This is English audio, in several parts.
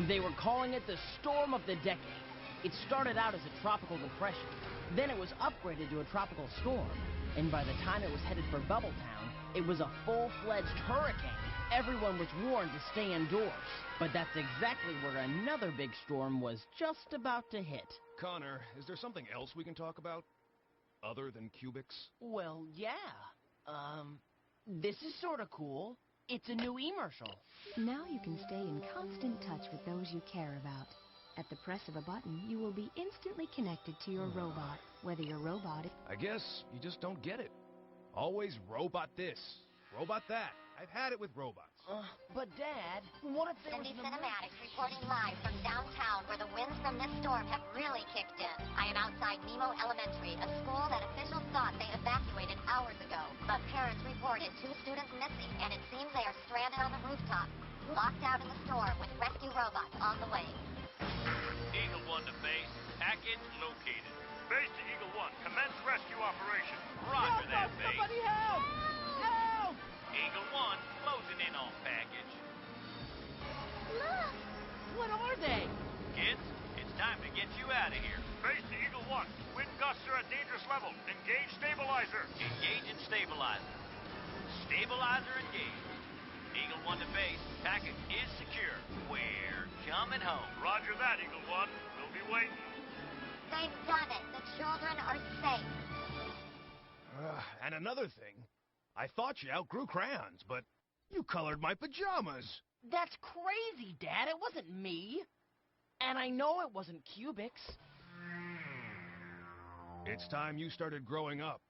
They were calling it the storm of the decade. It started out as a tropical depression. Then it was upgraded to a tropical storm. And by the time it was headed for Bubbletown, it was a full-fledged hurricane. Everyone was warned to stay indoors. But that's exactly where another big storm was just about to hit. Connor, is there something else we can talk about? Other than Cubix? Well, yeah. This is sort of cool. It's a new e-mercial. Now you can stay in constant touch with those you care about. At the press of a button, you will be instantly connected to your robot, whether your robot is... I guess you just don't get it. Always robot this, robot that. I've had it with robots. But Dad, what if there was Cindy Cinematics reporting live from downtown where the winds from this storm have really kicked in. I am outside Nemo Elementary, a school that officials thought they evacuated hours ago. But parents reported 2 students missing, and it seems they are stranded on the rooftop, locked out in the storm with rescue robots on the way. Eagle 1 to base. Package located. Base to Eagle 1. Commence rescue operation. Roger that, base. Somebody help! Help! Eagle 1 closing in on package. Look! What are they? Kids, it's time to get you out of here. Base to Eagle 1. Wind gusts are at dangerous level. Engage stabilizer. Engaging stabilizer. Stabilizer engaged. Eagle 1 to base. Package is secure. We're coming home. Roger that, Eagle 1. We'll be waiting. They've done it. The children are safe. And another thing, I thought you outgrew crayons, but you colored my pajamas. That's crazy, Dad. It wasn't me. And I know it wasn't Cubix. It's time you started growing up.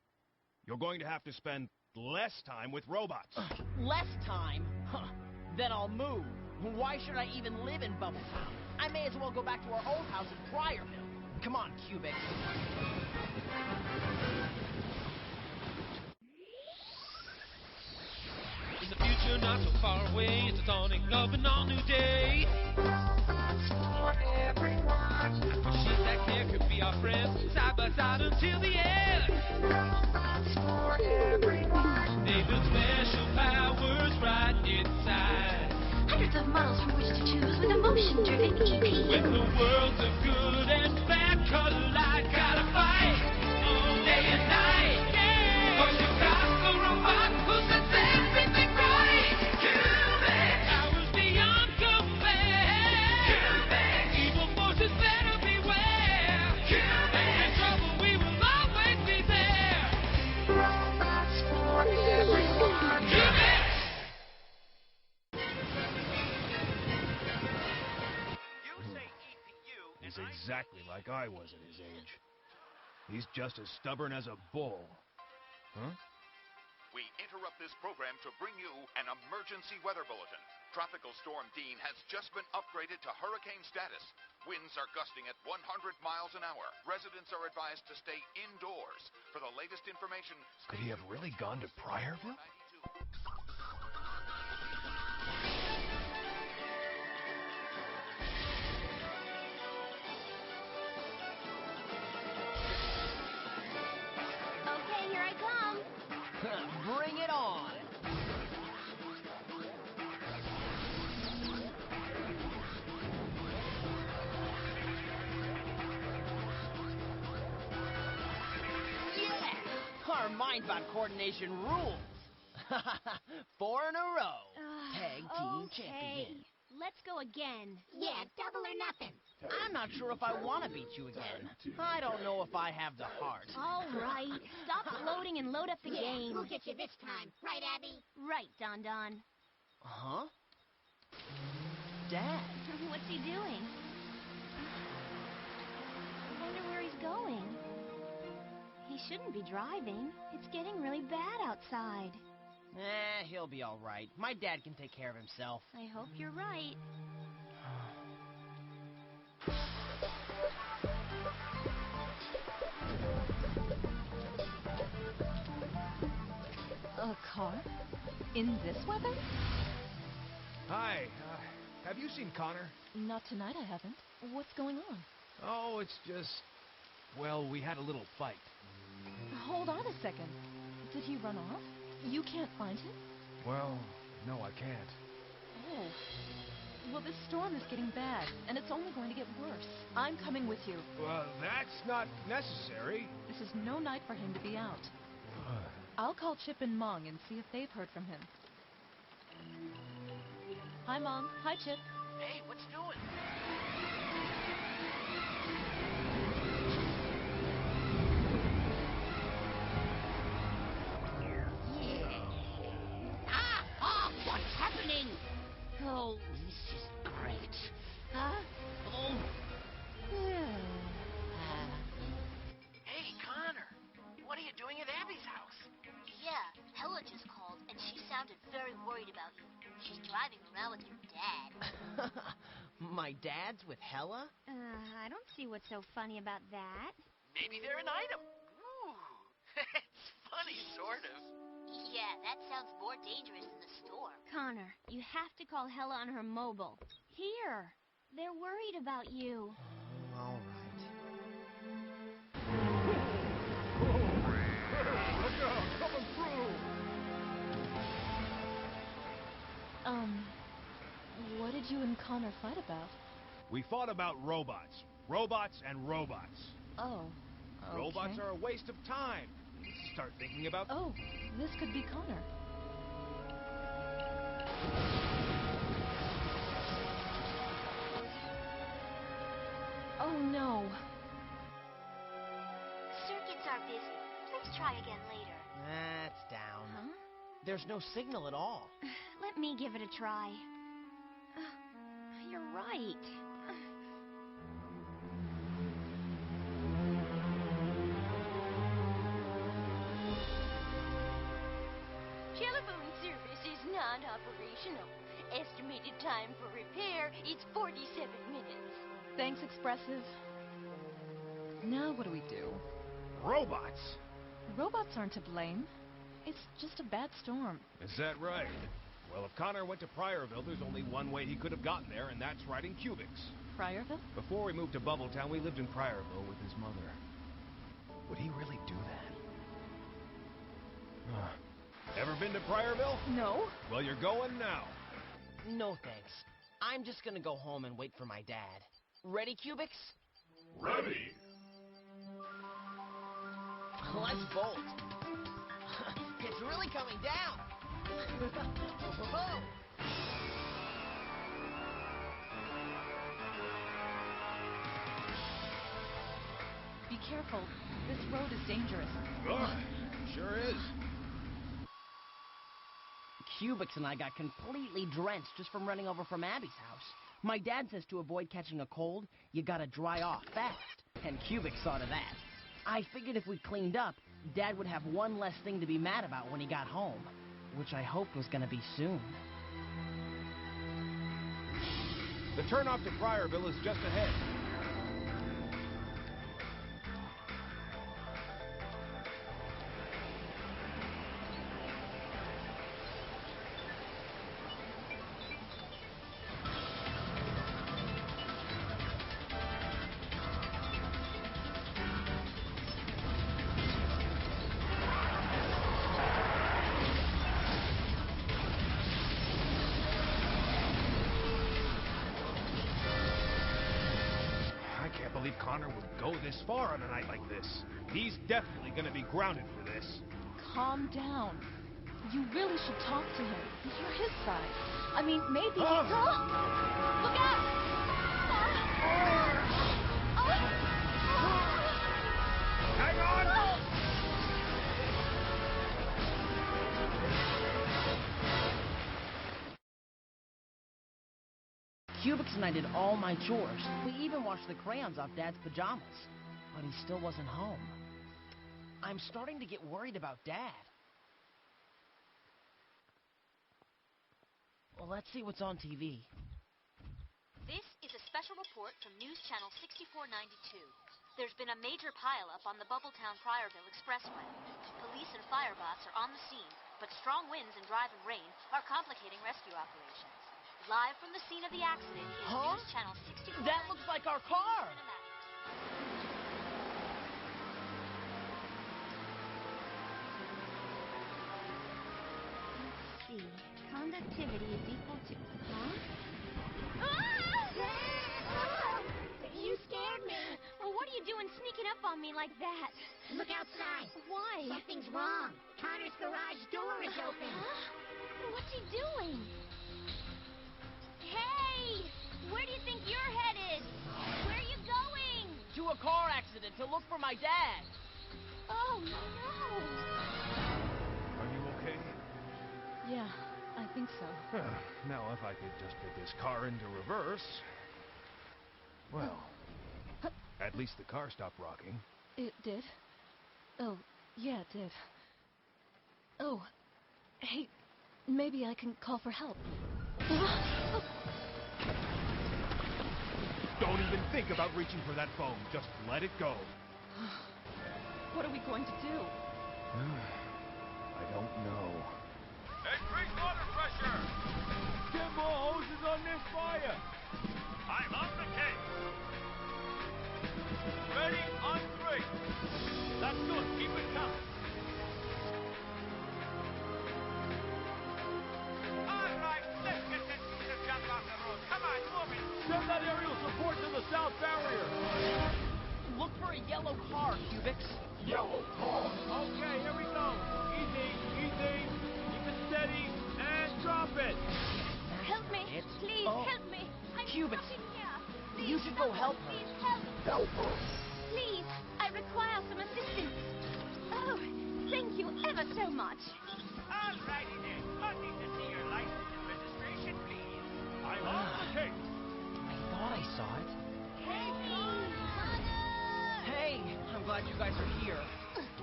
You're going to have to spend less time with robots. Less time? Huh. Then I'll move. Why should I even live in Bubbletown? I may as well go back to our old house in Pryorville. Come on, Cubix. In the future, not so far away, it's the dawning of an all-new day. Robots for everyone. Machines that care could be our friends, side by side until the end. Robots for everyone. They build special powers right inside. Hundreds of models from which to choose with emotion-driven EPU. When the worlds of good and bad collide, gotta fight day and night. Yeah. 'Cause you got the robot who sets everything right. Cubix, powers beyond compare. Cubix, evil forces better beware. Cubix, in trouble we will always be there. Robots for everyone. Cubix. He's exactly like I was at his age. He's just as stubborn as a bull. Huh? We interrupt this program to bring you an emergency weather bulletin. Tropical Storm Dean has just been upgraded to hurricane status. Winds are gusting at 100 miles an hour. Residents are advised to stay indoors. For the latest information... Could he have really gone to Pryorville? Okay, here I come. Bring it on. Yeah! Our mind-bot coordination rules. 4 in a row. Tag team champion. Let's go again. Yeah, double or nothing. I'm not sure if I want to beat you again. I don't know if I have the heart. All right. Stop loading and load up the game. We'll get you this time. Right, Abby? Right, Don Don. Huh? Dad? What's he doing? I wonder where he's going. He shouldn't be driving. It's getting really bad outside. He'll be all right. My dad can take care of himself. I hope you're right. A car? In this weather? Hi, have you seen Connor? Not tonight, I haven't. What's going on? Oh, it's just... Well, we had a little fight. Hold on a second. Did he run off? You can't find him? Well, no, I can't. Oh. Well, this storm is getting bad, and it's only going to get worse. I'm coming with you. Well, that's not necessary. This is no night for him to be out. I'll call Chip and Mong and see if they've heard from him. Hi, Mong. Hi, Chip. Hey, what's doing? What's happening? Oh, this is great. Huh? Oh. Hey, Connor. What are you doing at Abby's house? Yeah, Hella just called, and she sounded very worried about you. She's driving around with your dad. My dad's with Hella? I don't see what's so funny about that. Maybe they're an item. Ooh. It's funny, sort of. Yeah, that sounds more dangerous than the storm. Connor, you have to call Hella on her mobile. Here. They're worried about you. All right. Look out, coming through! What did you and Connor fight about? We fought about robots. Robots and robots. Oh, okay. Robots are a waste of time. You should start thinking about... Oh, this could be Connor. Oh, no. Circuits are busy. Please try again later. That's down. Huh? There's no signal at all. Let me give it a try. You're right. Telephone service is not operational. Estimated time for repair is 47 minutes. Thanks, Expressive. Now what do we do? Robots? Robots aren't to blame. It's just a bad storm. Is that right? Well, if Connor went to Pryorville, there's only one way he could have gotten there, and that's riding Cubix. Pryorville? Before we moved to Bubbletown, we lived in Pryorville with his mother. Would he really do that? Ever been to Pryorville? No. Well, you're going now. No thanks. I'm just gonna go home and wait for my dad. Ready, Cubix? Ready. Let's bolt. It's really coming down. Whoa. Be careful. This road is dangerous. Sure is. Cubix and I got completely drenched just from running over from Abby's house. My dad says to avoid catching a cold, you gotta dry off fast. And Cubix saw to that. I figured if we cleaned up, Dad would have one less thing to be mad about when he got home. Which I hoped was gonna be soon. The turnoff to Pryorville is just ahead. I can't believe Connor would go this far on a night like this. He's definitely going to be grounded for this. Calm down. You really should talk to him. You're his side. I mean, maybe... Look out! Hang on! Cubix and I did all my chores. We even washed the crayons off Dad's pajamas. But he still wasn't home. I'm starting to get worried about Dad. Well, let's see what's on TV. This is a special report from News Channel 6492. There's been a major pileup on the Bubbletown-Pryorville Expressway. Police and fire bots are on the scene, but strong winds and driving rain are complicating rescue operations. Live from the scene of the accident is News Channel 6492. That looks like our car! Let's see. Conductivity is equal to... Huh? me like that? Look outside. Why? Something's wrong. Connor's garage door is open. Huh? What's he doing? Hey! Where do you think you're headed? Where are you going? To a car accident to look for my dad. Oh, no. Are you okay? Yeah, I think so. Now, if I could just put this car into reverse... Well, at least the car stopped rocking. It did? Oh, yeah, it did. Oh, hey, maybe I can call for help. Don't even think about reaching for that phone. Just let it go. What are we going to do? I don't know. Increase water pressure. Get more hoses on this fire. I'm on the case. Ready on 3. That's good. Keep it coming. All right, let's get this piece of junk off the road. Come on, move it. Send that aerial support to the south barrier. Look for a yellow car, Cubix. Yellow car. Okay, here we go. Easy, easy. Keep it steady and drop it. Help me. Please, Oh. help me. I'm Cubix, stuck in here. Please, you should go help her. Please, help her. Please, I require some assistance. Oh, thank you ever so much. All righty then. I need to see your license and registration, please. I'm on the case. I thought I saw it. Hey, Connor! Hey, I'm glad you guys are here.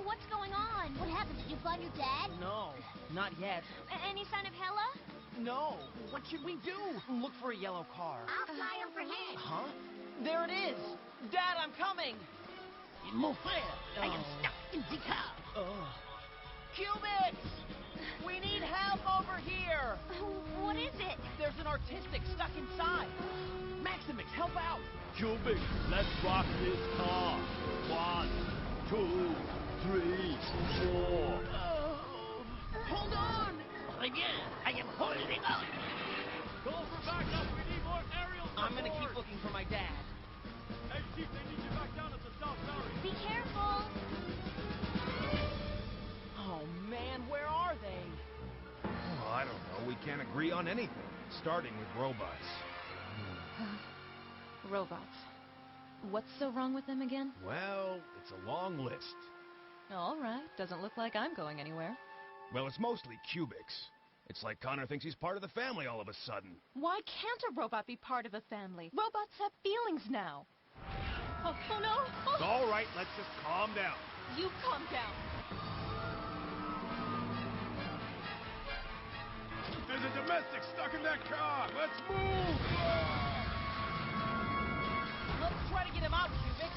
What's going on? What happened? Did you find your dad? No, not yet. Any sign of Hella? No. What should we do? Look for a yellow car. I'll fly overhead. Huh? There it is. Dad, I'm coming. Mon frère, I am stuck in the car. Cubix! We need help over here. What is it? There's an artistic stuck inside. Maximus, help out. Cubix, let's rock this car. 1, 2, 3, 4. Hold on. Très bien, I am holding on. Call for backup. We need more aerial support. I'm gonna keep looking for my dad. Hey, Chief, they need you back down at the south barrier. Be careful. Oh, man, where are they? Oh, I don't know. We can't agree on anything, starting with robots. Robots. What's so wrong with them again? Well, it's a long list. All right, doesn't look like I'm going anywhere. Well, it's mostly Cubix. It's like Connor thinks he's part of the family all of a sudden. Why can't a robot be part of a family? Robots have feelings now. Oh no! It's all right. Let's just calm down. You calm down. There's a domestic stuck in that car. Let's move. Let's try to get him out, Cubix.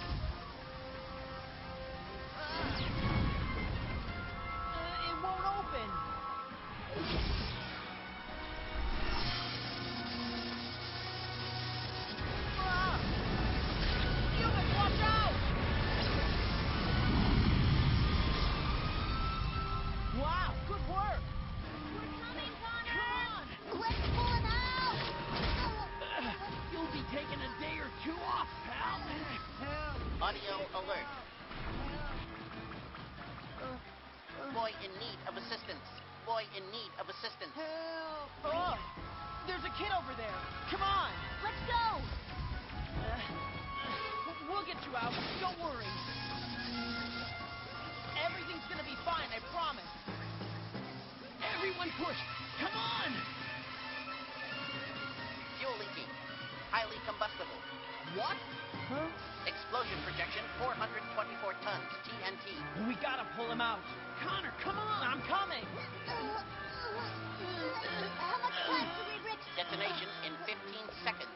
It won't open. Cubix, watch out! Wow, good work. We're coming, Connor. Come on. Let's pull him out. You'll be taking a day or two off, pal. Audio alert. Boy in need of assistance. Boy in need of assistance. Help! Oh, there's a kid over there. Come on. Let's go. We'll get you out. Don't worry. Everything's gonna be fine, I promise. Everyone push. Come on. Fuel leaking. Highly combustible. What? Huh? Explosion projection 424 tons. TNT. We gotta pull him out. Connor, come on. I'm coming. How much time do we reach? Detonation in 15 seconds.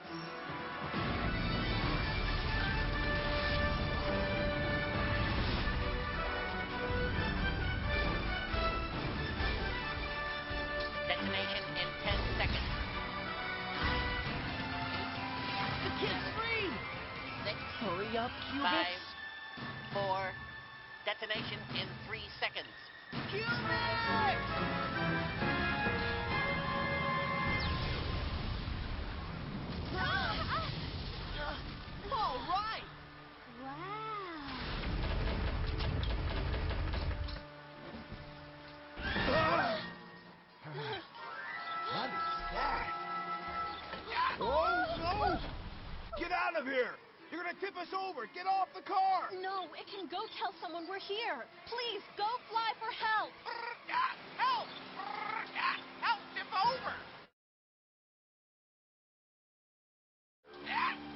Detonation in 10 seconds. The kid's free. 6, Hurry up, 5, Cubix. 4. Detonation in 3 seconds. Cubix! All right. Wow. Oh, no! Get out of here! You're gonna tip us over! Get off the car! No, it can go tell someone we're here. Please, go fly for help. Help! Help! Tip over!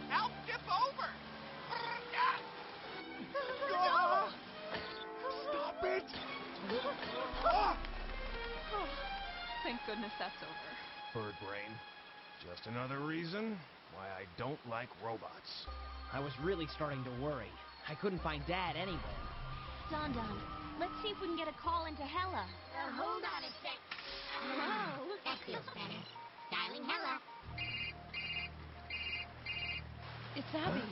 Help! Tip over! Stop it! Ah! Oh, thank goodness that's over. Bird brain. Just another reason why I don't like robots. I was really starting to worry. I couldn't find Dad anywhere. Don, let's see if we can get a call into Hella. Hold on a sec. Hello? That feels better. Dialing Hella. It's Abby.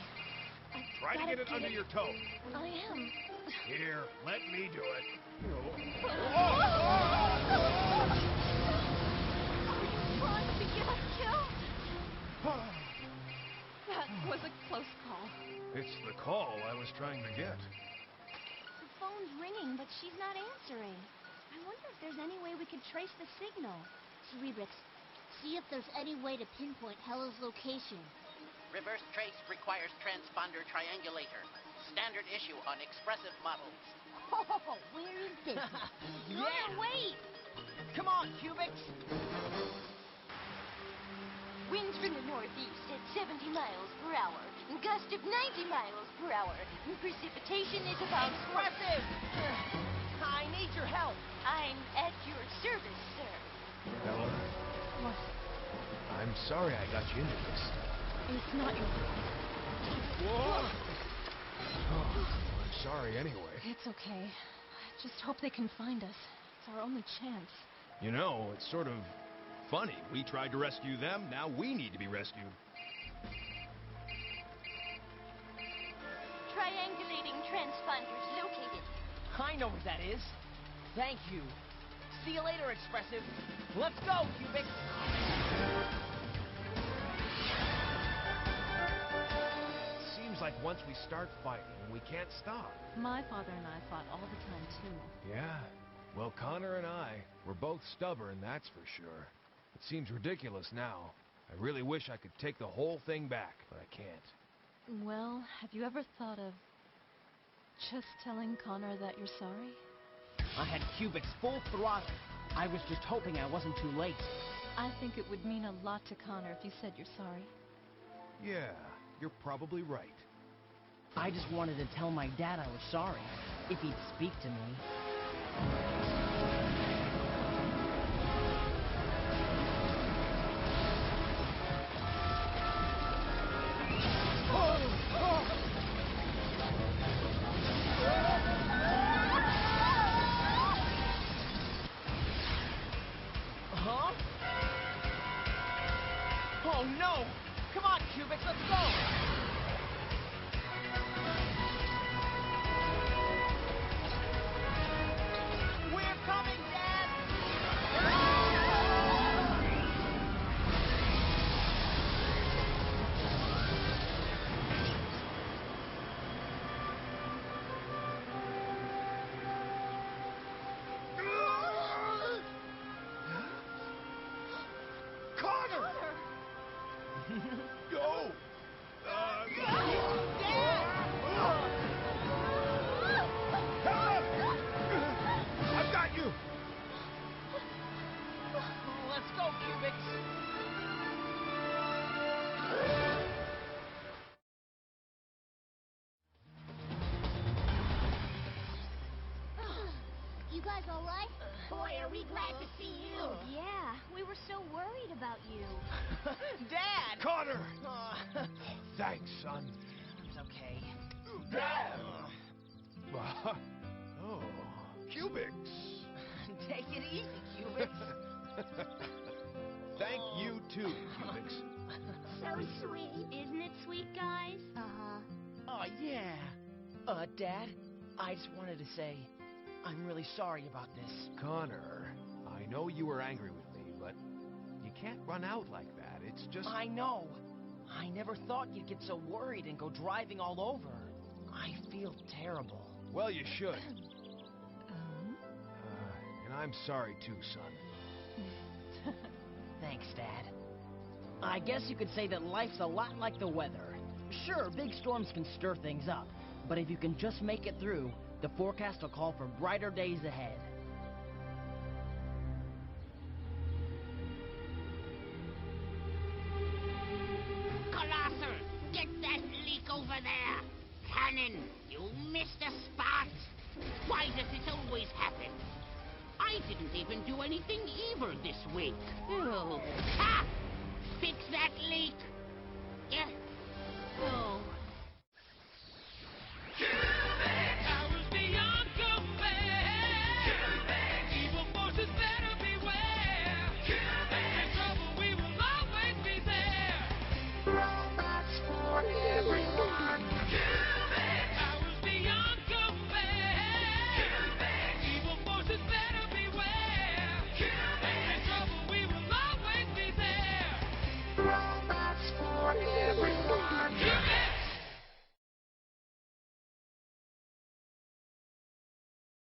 Try to get it under your toe. I am. Here, let me do it. Trying to get us killed? That was a close call. It's the call I was trying to get. The phone's ringing, but she's not answering. I wonder if there's any way we could trace the signal. Cerebrix, see if there's any way to pinpoint Hella's location. Reverse trace requires transponder triangulator. Standard issue on expressive models. Oh, we're in business. Yeah! Wait! Come on, Cubix! Winds from the northeast at 70 miles per hour. Gust of 90 miles per hour. Precipitation is about... Expressive! I need your help! I'm at your service, sir. Ella, What? I'm sorry I got you into this. It's not your fault. Whoa! Oh, I'm sorry anyway. It's okay. I just hope they can find us. It's our only chance. You know, it's sort of funny. We tried to rescue them, now we need to be rescued. Triangulating transponders located. I know where that is. Thank you. See you later, Expressive. Let's go, Cubix! Seems like once we start fighting, we can't stop. My father and I fought all the time, too. Yeah. Well, Connor and I, we're both stubborn, that's for sure. It seems ridiculous now. I really wish I could take the whole thing back, but I can't. Well, have you ever thought of just telling Connor that you're sorry? I had Cubix full throttle. I was just hoping I wasn't too late. I think it would mean a lot to Connor if you said you're sorry. Yeah, you're probably right. I just wanted to tell my dad I was sorry, if he'd speak to me. Huh? Oh no! Come on, Cubix, let's go! Go! I've got you! Let's go, Cubix! You guys all right? Boy, are we glad to see you. Yeah, we were so worried about you. Dad! Connor! Thanks, son. It's okay. Dad! Oh, Cubix. Take it easy, Cubix. Thank you too, Cubix. So sweet. Isn't it sweet, guys? Uh-huh. Oh, yeah. Dad, I just wanted to say, I'm really sorry about this. Connor, I know you were angry with me, but you can't run out like that. It's just... I know. I never thought you'd get so worried and go driving all over. I feel terrible. Well, you should. And I'm sorry too, son. Thanks, Dad. I guess you could say that life's a lot like the weather. Sure, big storms can stir things up, but if you can just make it through, the forecast will call for brighter days ahead. Colossal, get that leak over there! Cannon, you missed a spot! Why does this always happen? I didn't even do anything evil this week. Oh. Ha! Fix that leak! Yeah. Oh.